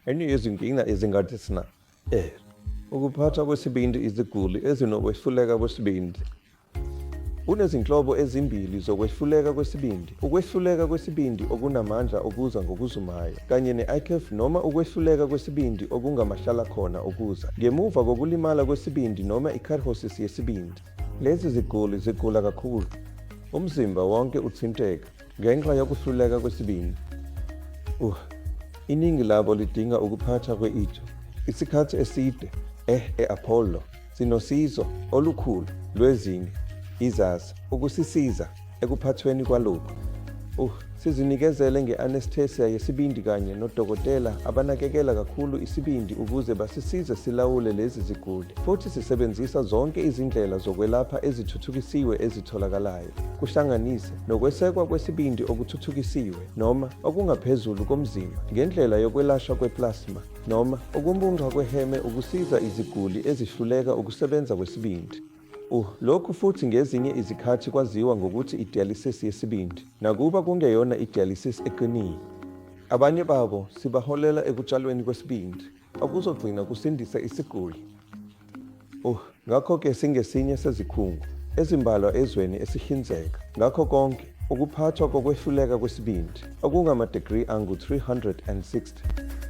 Enye yezinkinga ezingathi sina ukuphathwa kwesibindi iziguli ezinokwehluleka kwesibindi. Kunezinhlobo ezimbili zokwehluleka kwesibindi. Ukwehluleka kwesibindi okunamandla okuza ngokuzumayo kanye ne-ICAF noma ukwehluleka kwesibindi okungamahlala khona okuza ngemuva kokulimala kwesibindi noma i-cirrhosis yesibindi. Lezi ziguli zigula kakhulu. Umzimba wonke uthinteka ngenxa yokuhluleka kwesibindi. Iningi labo lidinga ukuphathwa kwe-itho isikhathi eside e-Apollo. Sinosizo olukhulu lwezinye izazi ukusisiza ekuphathweni kwalokhu. Sizinikezele nge-anesthesia yesibindi kanye nodokotela abanakekela kakhulu isibindi ukuze basisize silawule lezi ziguli. Futhi sisebenzisa zonke izindlela zokwelapha ezithuthukisiwe ezitholakalayo, kuhlanganise nokwesekwa kwesibindi okuthuthukisiwe noma okungaphezulu komzimba ngendlela yokwelashwa kwe-plasma noma ukumunca kweheme ukusiza iziguli ezihluleka ukusebenza kwesibindi. Lokhu futhi ngezinye izikhathi kwaziwa ngokuthi i-dialysis yesibindi, nakuba kungeyona i-dialysis eqiniile. Abanye babo sibaholela ekutshalweni kwesibindi, okuzogcina kusindisa isiguli. Ngakho-ke singesinye sezikhungo ezimbalwa ezweni esihlinzeka ngakho konke ukuphathwa kokwehluleka kwesibindi okungama-degree angu-360.